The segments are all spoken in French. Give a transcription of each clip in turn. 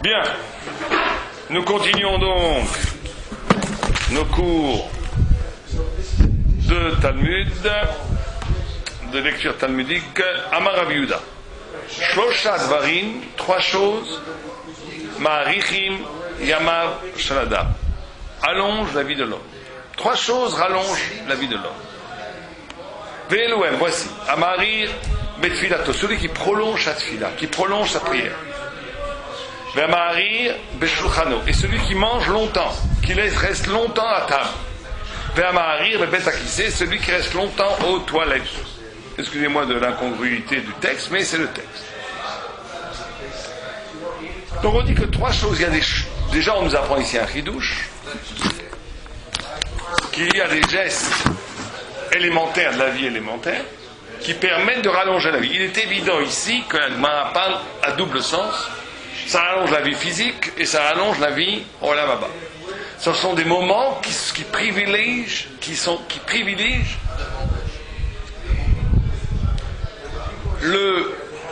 Bien, nous continuons donc nos cours de Talmud, de lecture talmudique. Amar Rav Yehuda. Shlosha dvarim, trois choses, ma'arichim yamav shel adam, allonge la vie de l'homme. Trois choses rallongent la vie de l'homme. Ve'eluhem, voici, amarir betfilato, celui qui prolonge sa tfila, qui prolonge sa prière. Ve'amarir beshulchano, et celui qui mange longtemps, qui reste longtemps à table. Ve'amarir bebetakissé, celui qui reste longtemps aux toilettes. Excusez-moi de l'incongruité du texte, mais c'est le texte. Donc on dit que trois choses, il y a déjà on nous apprend ici un chidouche, qu'il y a des gestes élémentaires de la vie élémentaire qui permettent de rallonger la vie. Il est évident ici que la Gemara parle à double sens. Ça rallonge la vie physique et ça rallonge la vie olam haba. Ce sont des moments qui privilégient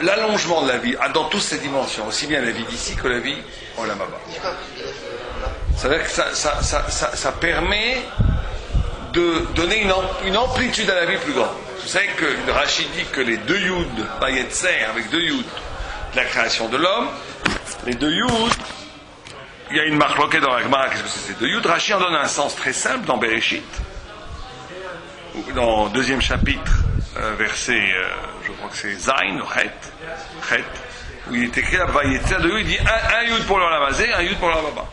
l'allongement de la vie dans toutes ses dimensions, aussi bien la vie d'ici que la vie olam haba. C'est-à-dire que ça permet de donner une amplitude à la vie plus grande. Vous savez que le Rachid dit que les deux Yud, Bayetzer, avec deux Yud, de la création de l'homme, les deux Yud, il y a une marque dans la Gemara, qu'est-ce que c'est ces deux Yud? Rachid en donne un sens très simple dans Bereshit, dans le deuxième chapitre, verset, je crois que c'est Zain, ou Chet, où il est écrit la Bayetzer de Yud, il dit un Yud pour l'Olam Hazé, un Yud pour l'Olam Haba.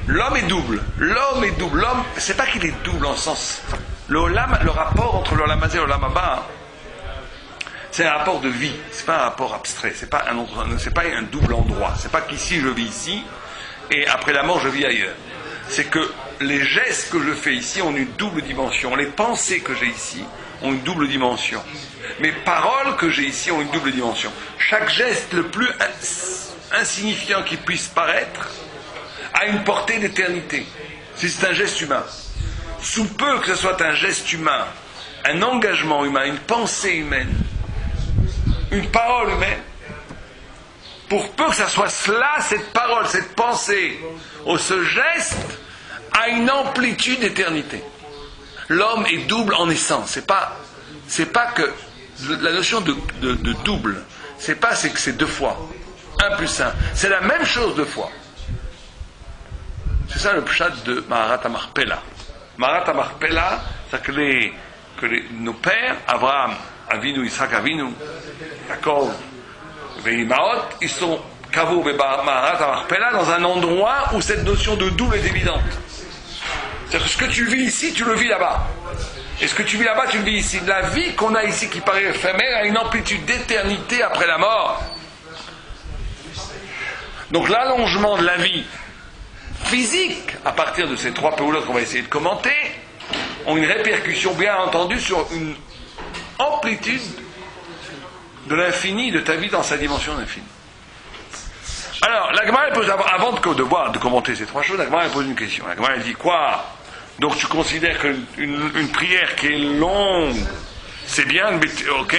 L'homme est double. L'homme, c'est pas qu'il est double en sens. Le rapport entre l'Olam Hazé et l'Olam Haba, c'est un rapport de vie. C'est pas un rapport abstrait. C'est pas un double endroit. C'est pas qu'ici je vis ici et après la mort je vis ailleurs. C'est que les gestes que je fais ici ont une double dimension. Les pensées que j'ai ici ont une double dimension. Mes paroles que j'ai ici ont une double dimension. Chaque geste le plus insignifiant qui puisse paraître a une portée d'éternité. Si c'est un geste humain, sous peu que ce soit un geste humain, un engagement humain, une pensée humaine, une parole humaine, pour peu que ce soit cela, cette parole, cette pensée, ou ce geste, a une amplitude d'éternité. L'homme est double en essence. C'est pas que la notion de double, c'est que c'est deux fois. 1 plus 1. C'est la même chose deux fois. C'est ça le pshat de Maharat HaMachpelah. Maharat HaMachpelah, c'est que nos pères, Abraham, Avinu, Yitzhak Avinu, Yaakov, Veimaot, ils sont Kavou Maharat HaMachpelah dans un endroit où cette notion de double est évidente. C'est-à-dire que ce que tu vis ici, tu le vis là-bas. Et ce que tu vis là-bas, tu le vis ici. La vie qu'on a ici, qui paraît éphémère, a une amplitude d'éternité après la mort. Donc l'allongement de la vie physique, à partir de ces trois péoulotes qu'on va essayer de commenter, ont une répercussion bien entendue sur une amplitude de l'infini de ta vie dans sa dimension d'infini. Alors, la Gemara pose, avant de commenter ces trois choses, la Gemara pose une question. La Gemara dit quoi? Donc tu considères qu'une prière qui est longue, c'est bien, ok?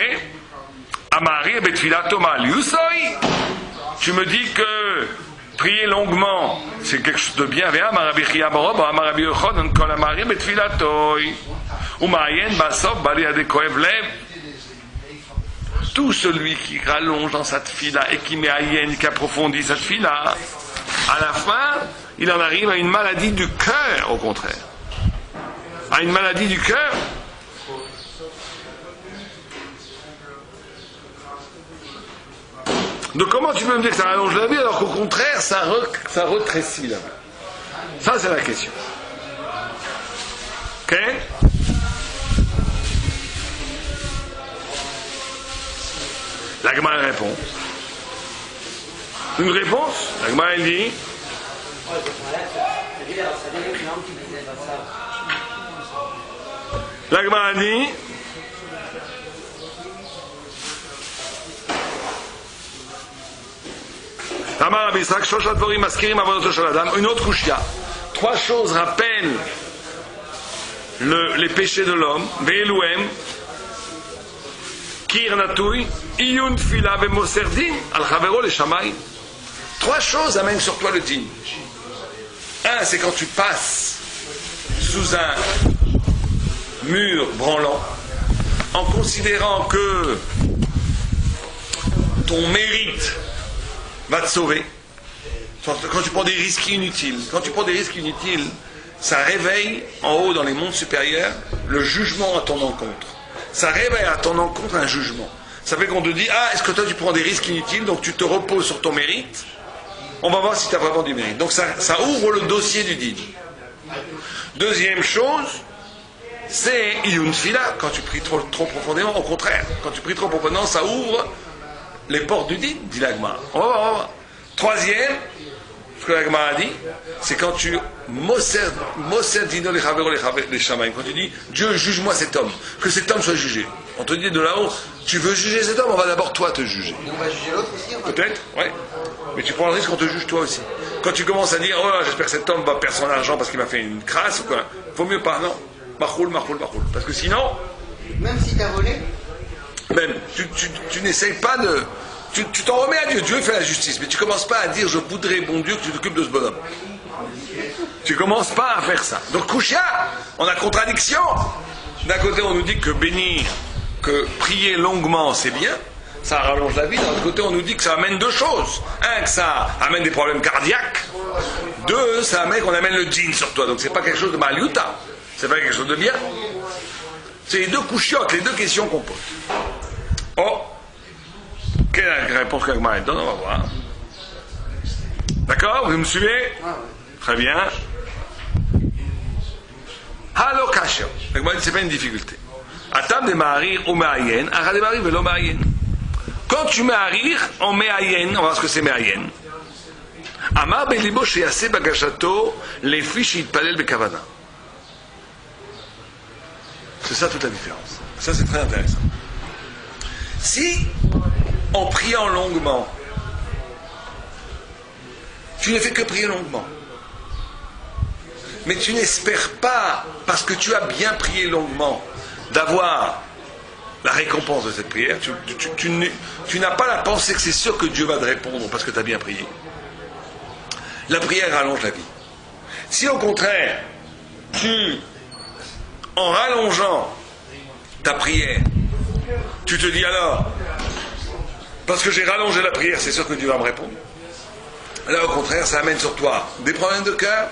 Amari betfilato mal yusoi. Tu me dis que prier longuement, c'est quelque chose de bien. Tout celui qui rallonge dans sa tfila et qui met ayen, qui approfondit sa tfila, à la fin, il en arrive à une maladie du cœur, au contraire. À une maladie du cœur. Donc comment tu peux me dire que ça rallonge la vie alors qu'au contraire ça retrécit la vie? Ça c'est la question. Ok? La Gemara répond. Une réponse? La Gemara elle dit. La Gemara dit. Une autre ushia. Trois choses rappellent les péchés de l'homme. Ve'eluhem, Kir natui, iyun tfila ve'moserdin al chavero le shamayim. 3 choses amènent sur toi le din. Un, c'est quand tu passes sous un mur branlant, en considérant que ton mérite va te sauver. Quand tu prends des risques inutiles, ça réveille en haut dans les mondes supérieurs le jugement à ton encontre. Ça réveille à ton encontre un jugement. Ça fait qu'on te dit, est-ce que toi tu prends des risques inutiles, donc tu te reposes sur ton mérite. On va voir si tu as vraiment du mérite. Donc ça ouvre le dossier du din. Deuxième chose, c'est Iyun Tfila, quand tu pries trop profondément. Au contraire, quand tu pries trop profondément, ça ouvre les portes du din, dit l'Agma. On va voir. Troisième, ce que l'Agma a dit, c'est quand tu Moser dino les shamaim, quand tu dis Dieu juge-moi cet homme, que cet homme soit jugé. On te dit de là-haut, tu veux juger cet homme, on va d'abord toi te juger. Et on va juger l'autre aussi. Peut-être, ouais. Mais tu prends le risque qu'on te juge toi aussi. Quand tu commences à dire, oh là, j'espère que cet homme va perdre son argent parce qu'il m'a fait une crasse ou quoi, vaut mieux pas, non. Machoul. Parce que sinon. Même si t'as volé. Même, tu n'essayes pas de. Tu t'en remets à Dieu. Dieu fait la justice, mais tu commences pas à dire, je voudrais, bon Dieu, que tu t'occupes de ce bonhomme. Tu commences pas à faire ça. Donc, Kushia, on a contradiction. D'un côté, on nous dit que bénir, que prier longuement, c'est bien. Ça rallonge la vie. D'un autre côté, on nous dit que ça amène 2 choses. Un, que ça amène des problèmes cardiaques. 2, ça amène qu'on amène le djinn sur toi. Donc, c'est pas quelque chose de maliuta. C'est pas quelque chose de bien. C'est les 2 couchiottes, les 2 questions qu'on pose. Oh, quelle est la réponse qu'Agma donne? On va voir. D'accord? Vous me suivez? Très bien. Halo kasha. Agma dit c'est pas une difficulté. Atam de ma'arir ou ma'ayen, ara de ma'arir velo ma'ayen. Quand tu ma'arir, on ma'ayen, on va voir ce que c'est ma'ayen. Amar belibo sheyase bagashato lefi sheyitpalel bekavana. C'est ça toute la différence. Ça c'est très intéressant. Si, en priant longuement, tu ne fais que prier longuement, mais tu n'espères pas, parce que tu as bien prié longuement, d'avoir la récompense de cette prière, tu n'as pas la pensée que c'est sûr que Dieu va te répondre parce que tu as bien prié. La prière rallonge la vie. Si au contraire, en rallongeant ta prière, tu te dis alors, parce que j'ai rallongé la prière, c'est sûr que Dieu va me répondre. Là, au contraire, ça amène sur toi des problèmes de cœur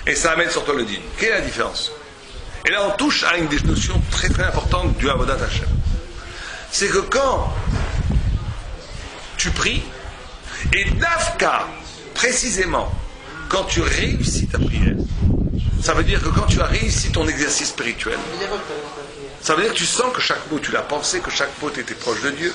et ça amène sur toi le din. Quelle est la différence? Et là, on touche à une des notions très très importantes du Avodat Hashem. C'est que quand tu pries, et d'Afka, précisément, quand tu réussis ta prière, ça veut dire que quand tu as réussi ton exercice spirituel, ça veut dire que tu sens que chaque mot, tu l'as pensé, que chaque mot t'était proche de Dieu,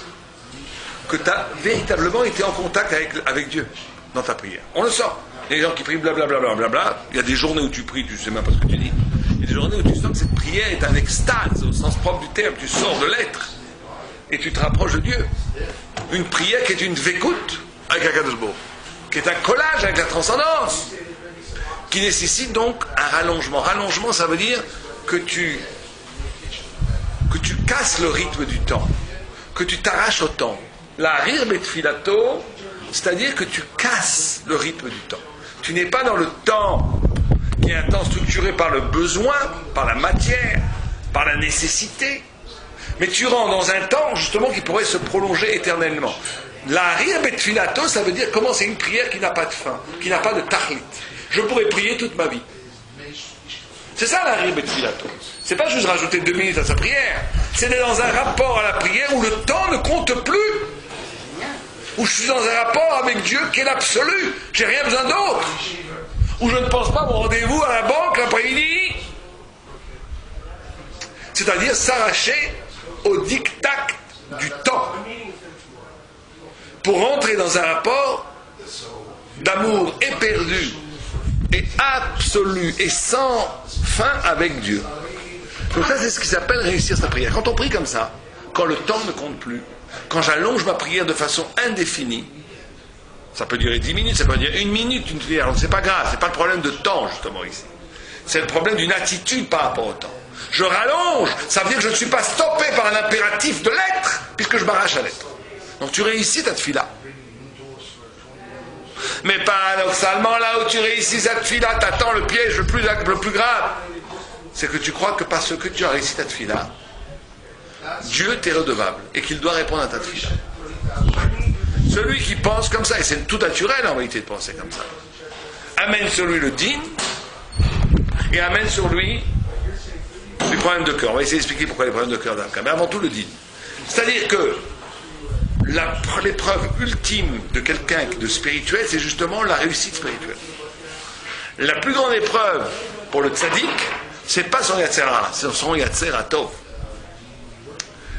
que tu as véritablement été en contact avec Dieu dans ta prière. On le sent. Il y a des gens qui prient blablabla. Il y a des journées où tu pries, tu ne sais même pas ce que tu dis. Il y a des journées où tu sens que cette prière est un extase, au sens propre du terme. Tu sors de l'être et tu te rapproches de Dieu. Une prière qui est une vécoute avec Akadosh Baruch Hu, qui est un collage avec la transcendance, qui nécessite donc un rallongement. Rallongement, ça veut dire que tu casses le rythme du temps, que tu t'arraches au temps. La rir betfilato, c'est-à-dire que tu casses le rythme du temps. Tu n'es pas dans le temps qui est un temps structuré par le besoin, par la matière, par la nécessité, mais tu rentres dans un temps justement qui pourrait se prolonger éternellement. La rir betfilato, ça veut dire comment c'est une prière qui n'a pas de fin, qui n'a pas de tahlit. Je pourrais prier toute ma vie. C'est ça la rir betfilato. C'est pas juste rajouter 2 minutes à sa prière. C'est d'être dans un rapport à la prière où le temps ne compte plus. Où je suis dans un rapport avec Dieu qui est l'absolu. J'ai rien besoin d'autre. Où je ne pense pas à mon rendez-vous à la banque l'après-midi. C'est-à-dire s'arracher au diktat du temps. Pour rentrer dans un rapport d'amour éperdu et absolu et sans fin avec Dieu. Donc ça, c'est ce qui s'appelle réussir sa prière. Quand on prie comme ça, quand le temps ne compte plus, quand j'allonge ma prière de façon indéfinie, ça peut durer 10 minutes, ça peut durer 1 minute, une prière. Donc c'est pas grave, c'est pas le problème de temps justement ici. C'est le problème d'une attitude par rapport au temps. Je rallonge, ça veut dire que je ne suis pas stoppé par un impératif de l'être, puisque je m'arrache à l'être. Donc tu réussis ta tefila. Mais paradoxalement, là où tu réussis cette tefila, t'attends le piège le plus grave. C'est que tu crois que parce que tu as réussi ta tefila, Dieu t'est redevable et qu'il doit répondre à ta tefila. Celui qui pense comme ça, et c'est tout naturel en réalité de penser comme ça, amène sur lui le din et amène sur lui les problèmes de cœur. On va essayer d'expliquer pourquoi les problèmes de cœur d'Amka. Mais avant tout le din. C'est-à-dire que l'épreuve ultime de quelqu'un de spirituel, c'est justement la réussite spirituelle. La plus grande épreuve pour le tzaddik, c'est pas son yatser hara, c'est son yatser hatov.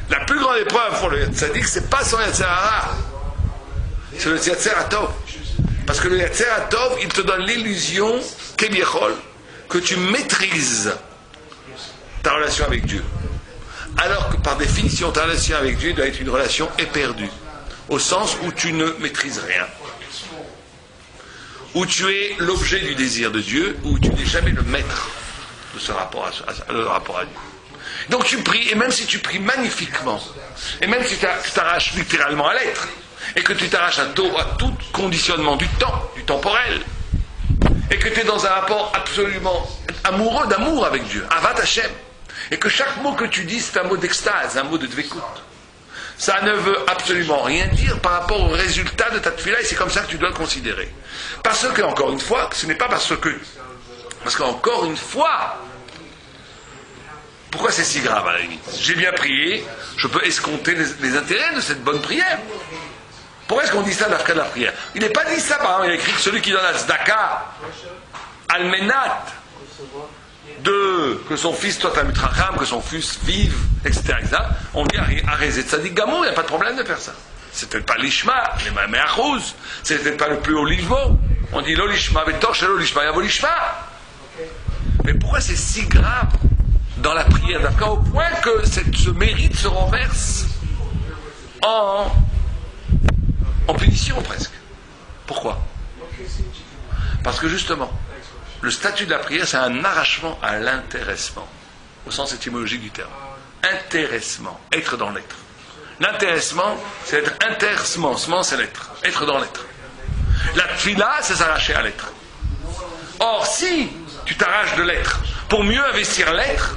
La plus grande épreuve pour le tzaddik, c'est pas son yatser hara, c'est le yatser hatov. Parce que le yatser hatov, il te donne l'illusion kebiechol, que tu maîtrises ta relation avec Dieu. Alors que par définition, ta relation avec Dieu doit être une relation éperdue, au sens où tu ne maîtrises rien, où tu es l'objet du désir de Dieu, où tu n'es jamais le maître de ce rapport à Dieu. Donc tu pries, et même si tu pries magnifiquement, et même si tu t'arraches littéralement à l'être, et que tu t'arraches à tout conditionnement du temps, du temporel, et que tu es dans un rapport absolument amoureux d'amour avec Dieu, Avat Hashem, et que chaque mot que tu dis, c'est un mot d'extase, un mot de dvekout. Ça ne veut absolument rien dire par rapport au résultat de ta tefila, et c'est comme ça que tu dois le considérer. Parce que, encore une fois, ce n'est pas parce qu'encore une fois, pourquoi c'est si grave à la limite? J'ai bien prié, je peux escompter les intérêts de cette bonne prière. Pourquoi est-ce qu'on dit ça de la prière? Il n'est pas dit ça, par exemple, il y a écrit que celui qui donne la tzedaka, almenat, que son fils soit un mutracham, que son fils vive, etc. On dit arrêtez tzadik gamour, il n'y a pas de problème de faire ça. C'est peut-être pas l'ishma, mais achouz, c'est peut-être pas le plus haut niveau. On dit l'olishma, vetorche l'olishma, yavolishma. Mais pourquoi c'est si grave dans la prière d'Afka au point que ce mérite se renverse en punition presque? Pourquoi? Parce que justement, le statut de la prière, c'est un arrachement à l'intéressement, au sens étymologique du terme. Intéressement, être dans l'être. L'intéressement, c'est être intersement, c'est l'être, être dans l'être. La tfila, c'est s'arracher à l'être. Or, si tu t'arraches de l'être pour mieux investir l'être,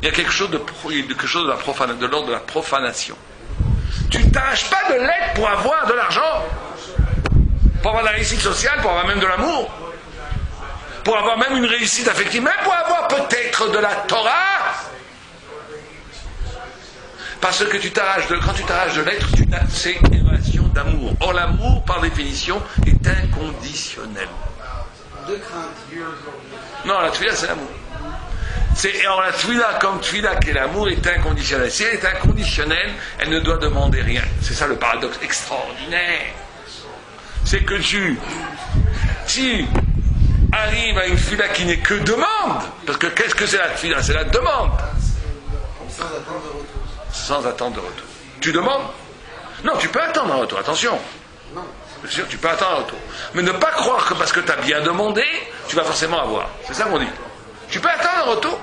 il y a quelque chose de l'ordre de la profanation. Tu ne t'arraches pas de l'être pour avoir de l'argent, pour avoir de la réussite sociale, pour avoir même de l'amour, pour avoir même une réussite affective, même pour avoir peut-être de la Torah. Parce que quand tu t'arraches de l'être, c'est une relation d'amour. Or, l'amour, par définition, est inconditionnel. De crainte. Non, la tefila, c'est l'amour. Or, la tefila, comme tefila qui est l'amour, est inconditionnelle. Si elle est inconditionnelle, elle ne doit demander rien. C'est ça le paradoxe extraordinaire. C'est que tu arrives à une tefila qui n'est que demande. Parce que qu'est-ce que c'est la tefila? C'est la demande. Sans attendre de retour. Sans attendre de retour. Tu demandes? Non, tu peux attendre un retour, attention. Non. Bien sûr, tu peux attendre un retour. Mais ne pas croire que parce que tu as bien demandé, tu vas forcément avoir. C'est ça qu'on dit. Tu peux attendre un retour.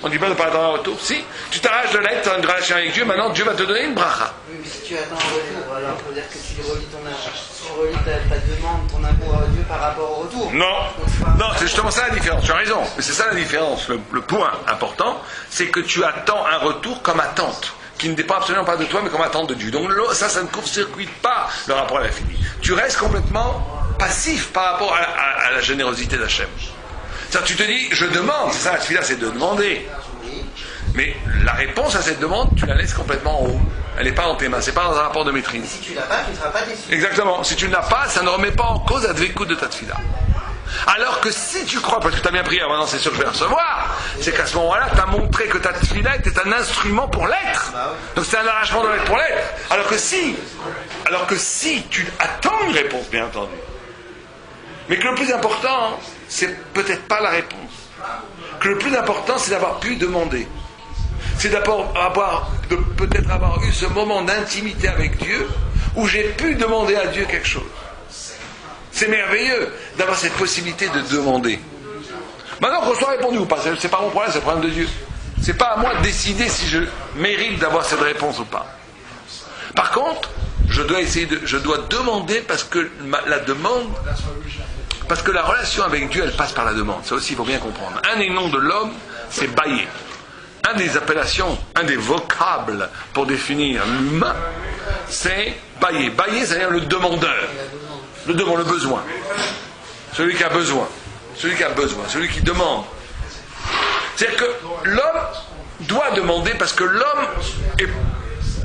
On ne dit pas de ne pas attendre un retour. Si, tu t'arraches de l'être, tu as une relation avec Dieu, maintenant Dieu va te donner une bracha. Oui, mais si tu attends un retour, alors ça veut dire que tu relis ta demande, ton amour à Dieu par rapport au retour. Non, c'est justement ça la différence. Tu as raison. Mais c'est ça la différence. Le point important, c'est que tu attends un retour comme attente, qui ne dépend absolument pas de toi, mais comme attente de Dieu. Donc ça ne court-circuite pas le rapport à l'infini. Tu restes complètement passif par rapport à la générosité d'Hachem. C'est-à-dire, tu te dis, je demande, c'est ça la tefila, c'est de demander. Mais la réponse à cette demande, tu la laisses complètement en haut. Elle n'est pas dans tes mains, c'est pas dans un rapport de maîtrise. Si tu l'as pas, tu ne seras pas déçu. Exactement. Si tu ne l'as pas, ça ne remet pas en cause la dvekout de ta tefila. Alors que si tu crois, parce que tu as bien prié, maintenant c'est sûr que je vais recevoir, c'est qu'à ce moment-là, tu as montré que ta tefila était un instrument pour l'être. Donc c'est un arrachement de l'être pour l'être. Alors que si tu attends une réponse, bien entendu, mais que le plus important, c'est peut-être pas la réponse. Que le plus important, c'est d'avoir pu demander. C'est peut-être avoir eu ce moment d'intimité avec Dieu où j'ai pu demander à Dieu quelque chose. C'est merveilleux d'avoir cette possibilité de demander. Maintenant qu'on soit répondu ou pas, c'est pas mon problème, c'est le problème de Dieu. C'est pas à moi de décider si je mérite d'avoir cette réponse ou pas. Par contre, je dois demander parce que la demande, parce que la relation avec Dieu, elle passe par la demande. Ça aussi, il faut bien comprendre. Un des noms de l'homme, c'est bailler. Un des appellations, un des vocables pour définir l'humain, c'est bailler. Bailler, c'est-à-dire le demandeur. Le besoin. Celui qui a besoin. Celui qui demande. C'est-à-dire que l'homme doit demander parce que l'homme est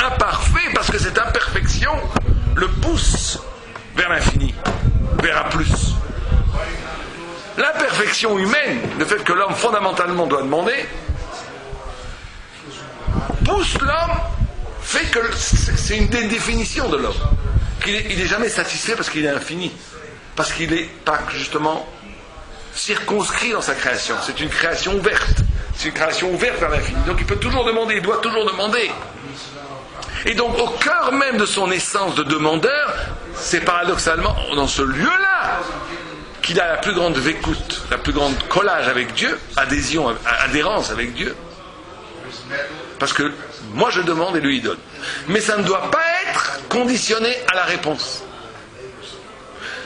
imparfait, parce que cette imperfection le pousse vers l'infini, vers un plus. L'imperfection humaine, le fait que l'homme fondamentalement doit demander, pousse l'homme, fait que c'est une des définitions de l'homme. Il n'est jamais satisfait parce qu'il est infini, parce qu'il n'est pas justement circonscrit dans sa création. C'est une création ouverte. C'est une création ouverte vers l'infini. Donc il peut toujours demander, il doit toujours demander. Et donc au cœur même de son essence de demandeur, c'est paradoxalement dans ce lieu-là qu'il a la plus grande écoute, la plus grande collage avec Dieu, adhérence avec Dieu. Parce que moi je demande et lui il donne. Mais ça ne doit pas être conditionné à la réponse.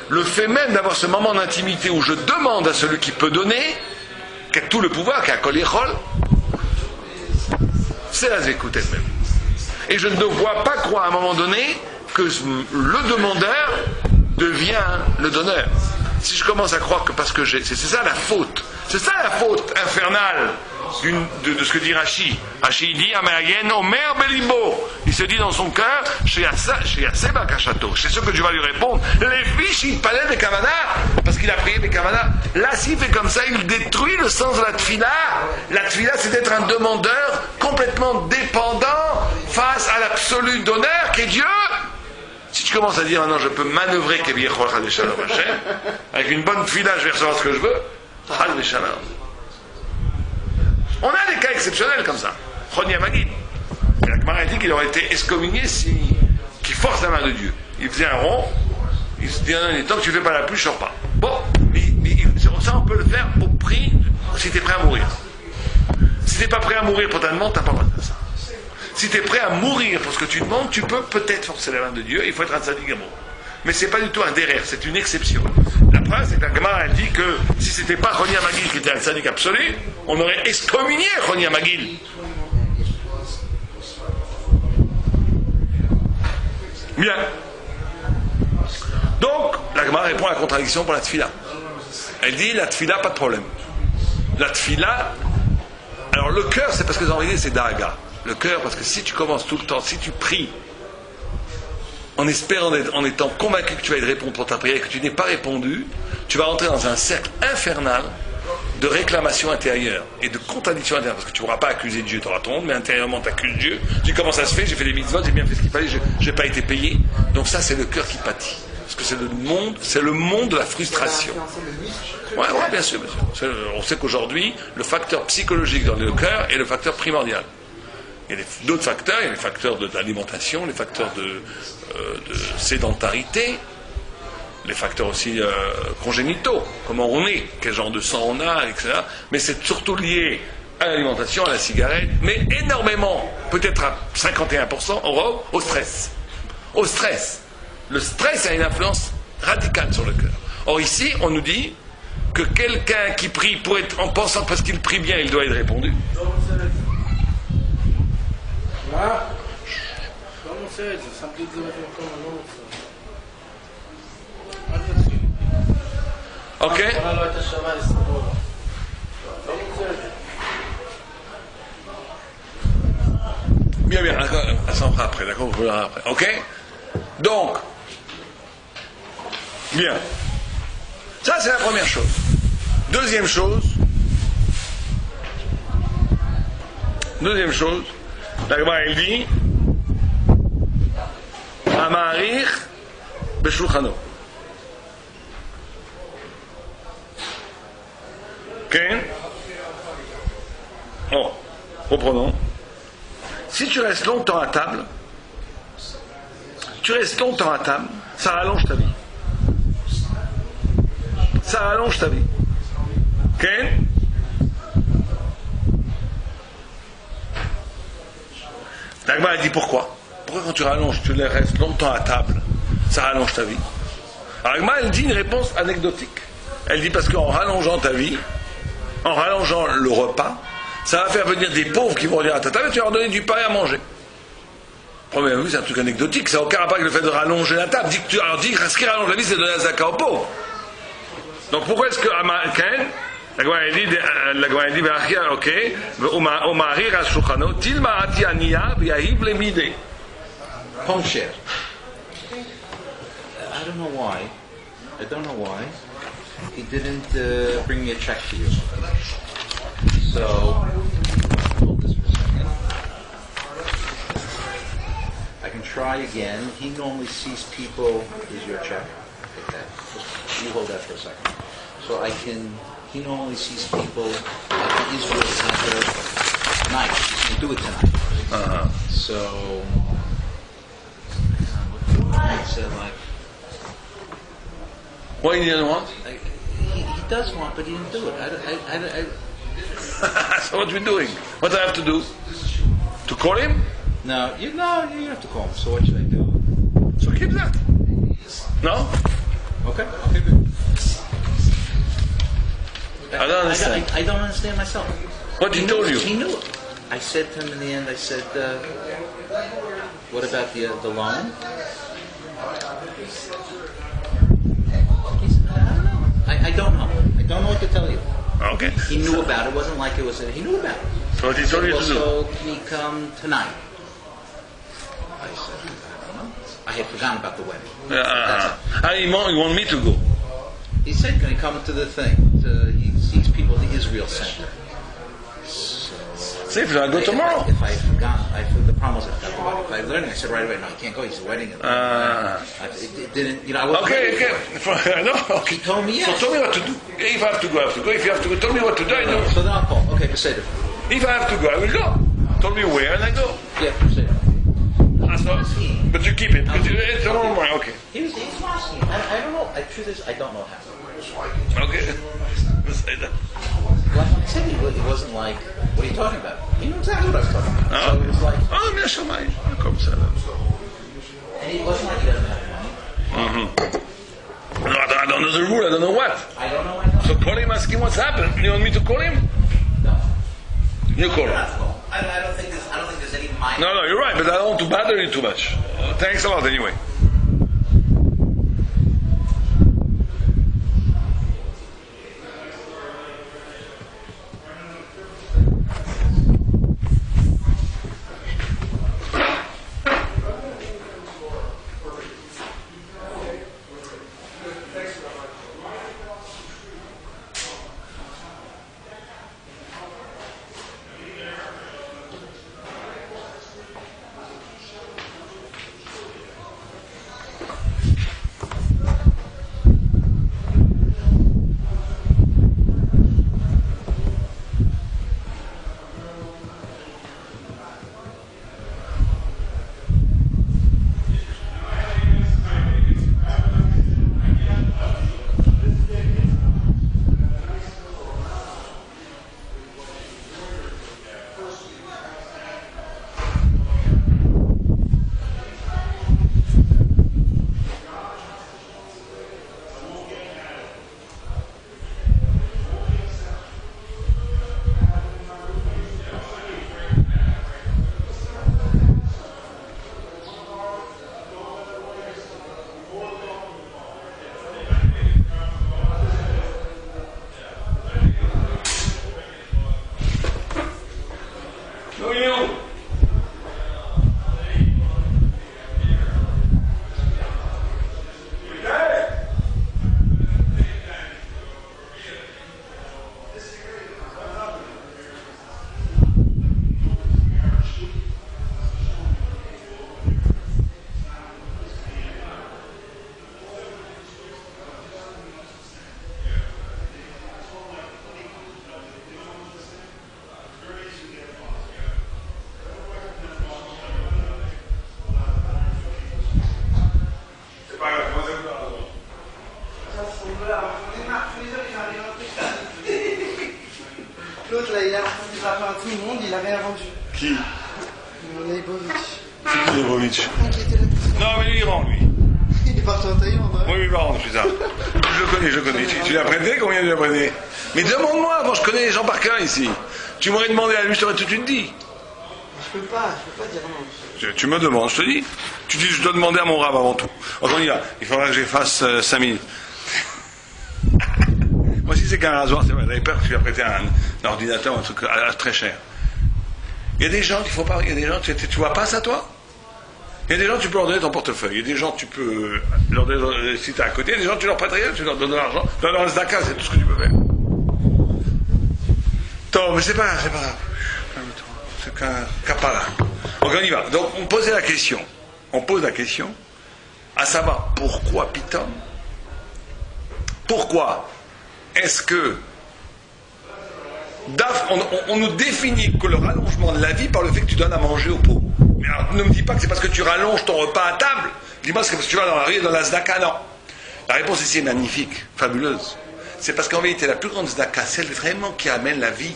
Le fait même d'avoir ce moment d'intimité où je demande à celui qui peut donner, qui a tout le pouvoir, qui a collé rôle, c'est la zékout elle-même. Et je ne dois pas croire à un moment donné que le demandeur devient le donneur. Si je commence à croire que parce que c'est ça la faute. C'est ça la faute infernale de ce que dit Rashi. Rashi dit Amayen Omer Belibo. Il se dit dans son cœur, chez Aseba Kachato. C'est ce que tu vas lui répondre. Les fiches, il parlait des Kavana, parce qu'il a prié des Kavana. Là, s'il fait comme ça, il détruit le sens de la tfila. La tfila, c'est d'être un demandeur complètement dépendant face à l'absolu donneur qui est Dieu. Si tu commences à dire maintenant je peux manœuvrer avec une bonne tfila, je vais recevoir ce que je veux. On a des cas exceptionnels comme ça. Choni Amagid. La Gemara dit qu'il aurait été excommunié qu'il force la main de Dieu. Il faisait un rond, il se dit tant que tu ne fais pas la pluie, je ne sors pas. Bon, mais ça on peut le faire au prix si tu es prêt à mourir. Si tu n'es pas prêt à mourir spontanément, tu n'as pas le droit de faire ça. Si tu es prêt à mourir pour ce que tu demandes, tu peux peut-être forcer la main de Dieu, il faut être un tzaddik gamor. Mais c'est pas du tout un derrière, c'est une exception. La preuve, c'est que la Gemara elle dit que si c'était pas Choni Amagil qui était un tzaddik absolu, on aurait excommunié Choni Amagil. Bien. Donc, la Gemara répond à la contradiction pour la tfila. Elle dit la tfila, pas de problème. La tfila, alors le cœur, c'est parce que dans l'idée, c'est daga. Le cœur, parce que si tu commences tout le temps, si tu pries en espérant, en étant convaincu que tu vas être répondu pour ta prière et que tu n'es pas répondu, tu vas rentrer dans un cercle infernal de réclamation intérieure et de contradiction intérieure, parce que tu ne pourras pas accuser Dieu, tu auras ton honte, mais intérieurement tu accuses Dieu, tu dis comment ça se fait, j'ai fait des mitzvot, j'ai bien fait ce qu'il fallait, je n'ai pas été payé. Donc ça c'est le cœur qui pâtit, parce que c'est le monde de la frustration. Ouais, bien sûr. On sait qu'aujourd'hui le facteur psychologique dans le cœur est le facteur primordial. Il y a d'autres facteurs, il y a les facteurs d'alimentation, les facteurs de sédentarité, les facteurs aussi congénitaux, comment on est, quel genre de sang on a, etc. Mais c'est surtout lié à l'alimentation, à la cigarette, mais énormément, peut-être à 51%, au stress. Au stress. Le stress a une influence radicale sur le cœur. Or ici, on nous dit que quelqu'un qui prie en pensant que parce qu'il prie bien, il doit être répondu. Ok. Bien, ça on fera après, d'accord, on verra après. Ok. Donc, bien. Ça c'est la première chose. Deuxième chose, la Gemara elle dit Amarir Beshulchano. Ok? Oh, reprenons. Si tu restes longtemps à table, ça rallonge ta vie. Ok? La Gemara dit pourquoi pourquoi quand tu rallonges, tu les restes longtemps à table, ça rallonge ta vie? Alors Agma, elle dit une réponse anecdotique. Elle dit parce qu'en rallongeant ta vie, en rallongeant le repas, ça va faire venir des pauvres qui vont venir à ta table et tu vas leur donner du pain à manger. Première vue, c'est un truc anecdotique, ça n'a aucun rapport avec le fait de rallonger la table. Alors dis, ce qui rallonge la vie, c'est de donner la zaka aux pauvres. Donc pourquoi est-ce que la Gemara dit, ok, Omari Rashouchano, Tilma Ati Aniya, Yahiv Lemide. Home share. I don't know why. He didn't bring me a check to you. So, hold this for a second. I can try again. He normally sees people. Here's your check. Take that. You hold that for a second. So he normally sees people at the Israel Center tonight. He's going to do it tonight. Uh-huh. So, I said like, What he didn't want? he does want, but he didn't do it. I So what are we doing? What do I have to do? To call him? No, you have to call him. So what should I do? So keep that. No? Okay, good. I don't understand. I don't understand myself. What he told you? He knew it. I said to him in the end, what about the loan? He said, I don't know. I don't know what to tell you. Okay. He knew about it. It wasn't like it was. He knew about it. So what he told you to do? So can he come tonight? I said, I don't know. I had forgotten about the wedding. You want me to go? He said, can he come to the thing? He sees people at the Israel Center. See if I go tomorrow. If I had forgotten, the problem was I forgot the wedding. If I learned, I said right away, no, he can't go. He's a wedding. It didn't, I wasn't ready. Okay. I know. Okay. He told me yes. So tell me what to do. If I have to go, I have to go. If you have to go, tell me what to do. I know. So then I'll call. Okay, Beseder. If I have to go, I will go. Tell me where and I go. Yeah, Beseder. But you keep it. It's a normal one. Okay. He was asking. I don't know. The truth is, I don't know how. Okay. Say that. Like I said, it wasn't like, what are you talking about? He knew exactly what I was talking about. So it was like, Comme ça. and it wasn't like he doesn't have money. No, I don't know the rule. I don't know what. I don't know myself. So call him, ask him what's happened. You want me to call him? No. You call him. I don't think there's any mind. No, you're right, but I don't want to bother you too much. Thanks a lot anyway. L'autre là, il a fait un tout le monde, il a rien vendu. Qui? Leibovitch. C'est qui Lebovitch? Qui était là tout Non, mais lui, il rend, lui. Il est parti en Thaïlande, hein. Oui, il rend, putain. Je le connais. Tu l'as prêté? Combien tu l'as prêté? Mais demande-moi, avant, je connais les gens par cœur ici. Tu m'aurais demandé à lui, je t'aurais tout de suite dit. Je peux pas dire non. Tu me demandes, je te dis. Tu dis, je dois demander à mon rab avant tout. Donc on y va. Il faudra que j'efface 5 minutes. Moi, si c'est qu'un rasoir, c'est vrai. J'avais peur que tu lui as prêté un ordinateur, un truc très cher. Il y a des gens qu'il faut pas. Il y a des gens, tu vois pas ça, toi? Il y a des gens, tu peux leur donner ton portefeuille. Il y a des gens, tu peux leur donner, si tu es à côté. Il y a des gens, tu leur prêtes rien, tu leur donnes de l'argent. Tu leur donnes un zdaka, c'est tout ce que tu peux faire. Non, mais c'est pas grave. C'est qu'un capala. Donc on y va. Donc on pose la question, à savoir pourquoi Pitom? Pourquoi est-ce que on nous définit que le rallongement de la vie par le fait que tu donnes à manger aux pauvres? Mais alors, ne me dis pas que c'est parce que tu rallonges ton repas à table. Dis-moi que c'est parce que tu vas dans la rue et dans la zdaka. Non. La réponse ici est magnifique, fabuleuse. C'est parce qu'en vérité, la plus grande zdaka, celle vraiment qui amène la vie,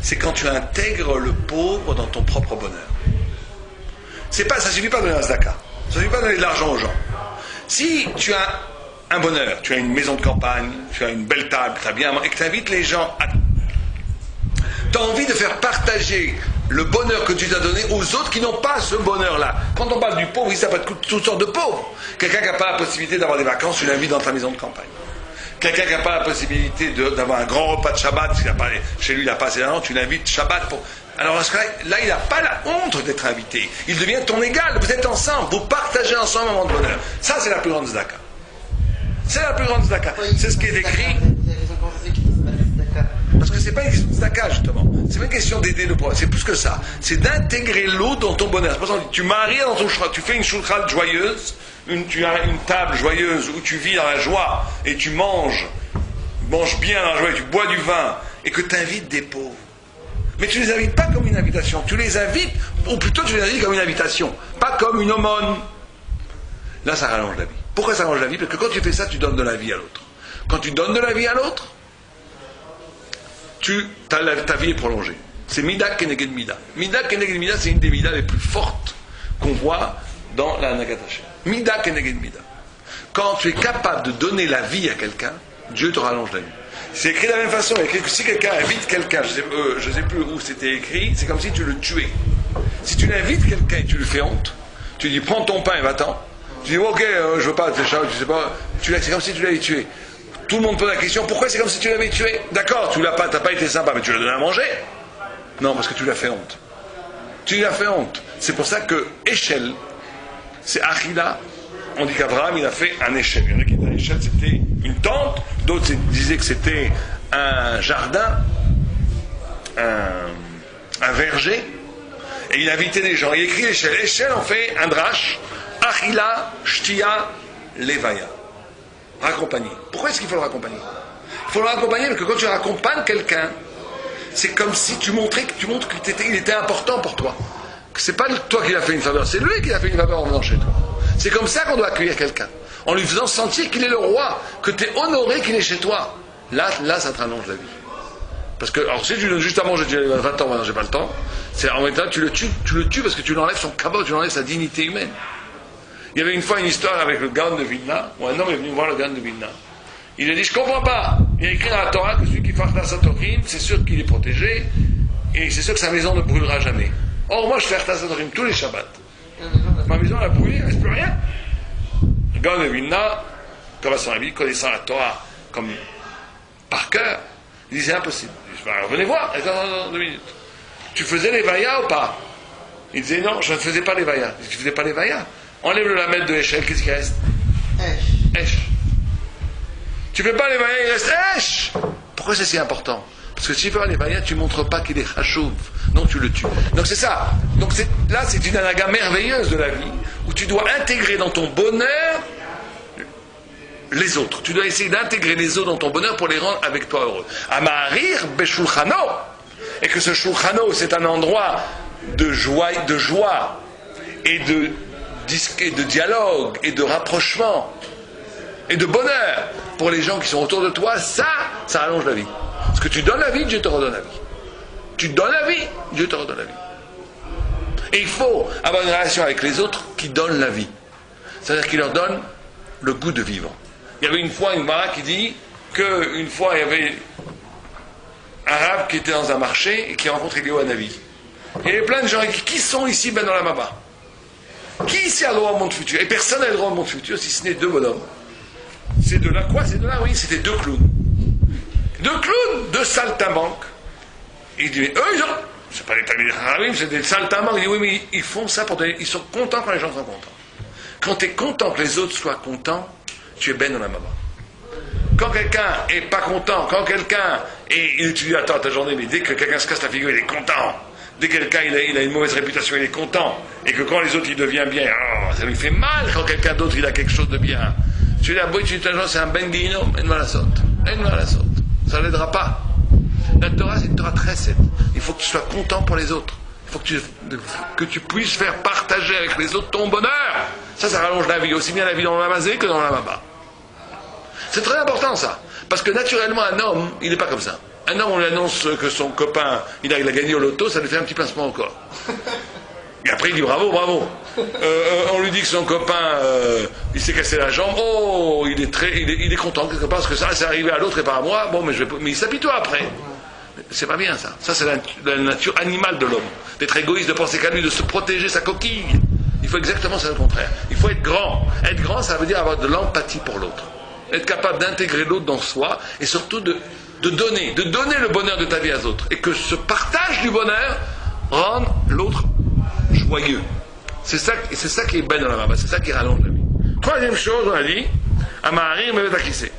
c'est quand tu intègres le pauvre dans ton propre bonheur. Ça suffit pas de donner un zdaka. Ça suffit pas de donner de l'argent aux gens. Si tu as un bonheur, tu as une maison de campagne, tu as une belle table, tu as bien à manger, et que tu invites les gens à... Tu as envie de faire partager le bonheur que tu t'as donné aux autres qui n'ont pas ce bonheur-là. Quand on parle du pauvre, ça peut être toutes sortes de pauvres. Quelqu'un qui n'a pas la possibilité d'avoir des vacances, tu l'invites dans ta maison de campagne. Quelqu'un qui n'a pas la possibilité d'avoir un grand repas de Shabbat, chez lui il n'a pas assez d'argent, tu l'invites Shabbat pour... Alors là, il n'a pas la honte d'être invité. Il devient ton égal, vous êtes ensemble, vous partagez ensemble un moment de bonheur. Ça, c'est la plus grande zdaka. C'est la plus grande zdaka. C'est ce qui est écrit. Parce que c'est pas une question de zdaka, justement. C'est pas une question d'aider le pauvre. C'est plus que ça. C'est d'intégrer l'eau dans ton bonheur. Par exemple, tu maries dans ton shulchan, tu fais une shulchan joyeuse, tu as une table joyeuse où tu vis dans la joie et tu manges bien dans la joie et tu bois du vin et que tu invites des pauvres. Mais tu les invites pas comme une invitation. Tu les invites, ou plutôt tu les invites comme une invitation, pas comme une aumône. Là, ça rallonge la vie. Pourquoi ça rallonge la vie? Parce que quand tu fais ça, tu donnes de la vie à l'autre. Quand tu donnes de la vie à l'autre, ta vie est prolongée. C'est Mida Keneged Mida. Mida Keneged Mida, c'est une des Midas les plus fortes qu'on voit dans la Nagat Hashem. Mida Keneged Mida. Quand tu es capable de donner la vie à quelqu'un, Dieu te rallonge la vie. C'est écrit de la même façon. Si quelqu'un invite quelqu'un, je ne sais plus où c'était écrit, c'est comme si tu le tuais. Si tu l'invites quelqu'un et tu lui fais honte, tu dis prends ton pain et va-t'en. Tu dis ok, je veux pas, tu sais pas. C'est comme si tu l'avais tué. Tout le monde pose la question, pourquoi c'est comme si tu l'avais tué? D'accord, t'as pas été sympa, mais tu l'as donné à manger? Non, parce que tu lui as fait honte. Tu lui as fait honte. C'est pour ça que échelle, c'est Achila. On dit qu'Abraham, il a fait un échelle. Il y en a qui disaient l'échelle, c'était une tente. D'autres disaient que c'était un jardin, un verger. Et il invitait les gens. Il écrit l'échelle. L'échelle, on fait un drash. Achila, Shtia, Levaya. Raccompagner. Pourquoi est-ce qu'il faut le raccompagner? Il faut le raccompagner parce que quand tu raccompagnes quelqu'un, c'est comme si tu montres qu'il était important pour toi. Que c'est pas toi qui l'a fait une faveur, c'est lui qui a fait une faveur en venant chez toi. C'est comme ça qu'on doit accueillir quelqu'un. En lui faisant sentir qu'il est le roi, que tu es honoré qu'il est chez toi. Là, ça te rallonge la vie. Parce que, alors si tu lui donnes juste à manger, tu dis 20 ans, maintenant j'ai pas le temps, c'est en même temps tu le tues parce que tu lui enlèves son cabot, tu lui enlèves sa dignité humaine. Il y avait une fois une histoire avec le Gaon de Vilna, où un homme est venu voir le Gaon de Vilna. Il a dit, je comprends pas. Il a écrit dans la Torah que celui qui fait la Satorim, c'est sûr qu'il est protégé, et c'est sûr que sa maison ne brûlera jamais. Or, moi, je fais la Satorim tous les Shabbats. Ma maison, elle a brûlé, il ne reste plus rien. Le Gaon de Vilna, comme à son avis, connaissant la Torah comme par cœur, il disait, c'est impossible. Je dis, alors, venez voir, attends 2 minutes. Tu faisais les vaillas ou pas? Il disait, non, je ne faisais pas les vaillas. Je dis, tu ne faisais pas les vaillas? Enlève le lamette de l'échelle, qu'est-ce qui reste? Esh. Tu ne fais pas les vaillas, il reste Esh. Pourquoi c'est si important? Parce que si tu fais pas les vaillas, tu ne montres pas qu'il est chachouv. Non, tu le tues. Donc c'est ça. Donc là, c'est une anaga merveilleuse de la vie, où tu dois intégrer dans ton bonheur les autres. Tu dois essayer d'intégrer les autres dans ton bonheur pour les rendre avec toi heureux. Amarir beshulchano. Et que ce shulchano, c'est un endroit de joie et de dialogue et de rapprochement et de bonheur pour les gens qui sont autour de toi, ça rallonge la vie. Parce que tu donnes la vie, Dieu te redonne la vie. Tu donnes la vie, Dieu te redonne la vie. Et il faut avoir une relation avec les autres qui donne la vie. C'est-à-dire qui leur donne le goût de vivre. Il y avait une fois une mara qui dit qu'une fois il y avait un arabe qui était dans un marché et qui rencontre Eliyahu Hanavi. Il y avait plein de gens qui sont ici ben dans la Maba. Qui ici a le droit au monde futur? Et personne n'a le droit au monde futur si ce n'est deux bonhommes. C'est de là quoi? C'est de là, oui, c'était deux clowns. Deux clowns, deux saltimbanques. Il dit, mais eux, ils ont... C'est pas des talmidei chachamim, c'est des saltimbanques. Il dit, oui, mais ils font ça pour donner... Ils sont contents quand les gens sont contents. Quand tu es content que les autres soient contents, tu es ben dans la Maba. Quand quelqu'un est pas content, quand quelqu'un est... Il dit, attends, ta journée, mais dès que quelqu'un se casse la figure, il est content. Dès que quelqu'un il a une mauvaise réputation, il est content. Et que quand les autres, il devient bien, oh, ça lui fait mal quand quelqu'un d'autre, il a quelque chose de bien. Tu dis, ah, boy, tu dis, c'est un ben guinom, ça l'aidera pas. La Torah, c'est une Torah très saine. Il faut que tu sois content pour les autres. Il faut que tu puisses faire partager avec les autres ton bonheur. Ça rallonge la vie, aussi bien la vie dans la Mazé que dans la Maba. C'est très important, ça. Parce que naturellement, un homme, il n'est pas comme ça. Un homme, on lui annonce que son copain, il a gagné au loto, ça lui fait un petit pincement au corps. Et après, il dit bravo, bravo. On lui dit que son copain, il s'est cassé la jambe. Oh, il est content quelque part parce que ça, c'est arrivé à l'autre et pas à moi. Bon, mais il s'apitoie après. C'est pas bien, ça. Ça, c'est la nature animale de l'homme. D'être égoïste, de penser qu'à lui, de se protéger sa coquille. Il faut exactement ça, le contraire. Il faut être grand. Être grand, ça veut dire avoir de l'empathie pour l'autre. Être capable d'intégrer l'autre dans soi et surtout de donner le bonheur de ta vie à l'autre. Et que ce partage du bonheur rende l'autre joyeux. C'est ça qui est ben dans la Maba, c'est ça qui rallonge la vie. Troisième chose, on a dit, Amaharir Mevet Akissé.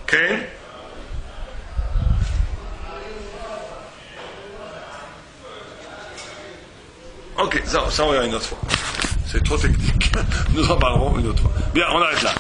Ok? Ok, ça on verra une autre fois. C'est trop technique. Nous en parlerons une autre fois. Bien, on arrête là.